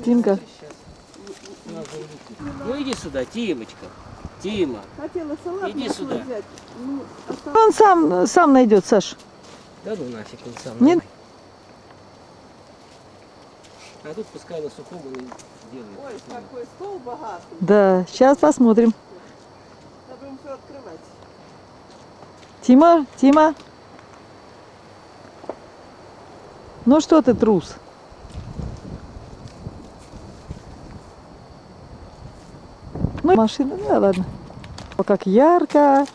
Тимка. Ну иди сюда, Тимочка. Тима. Хотела салат Иди сюда. взять. Ну, Он сам найдет, Саш. Да ну нафиг он сам. Нет? А тут пускай на сухом он и делает. ой, какой стол богатый. Да, сейчас посмотрим. Надо ему все открывать. Тима, Тима. Ну что ты, трус? Ну, машина, да, ладно. О, как ярко.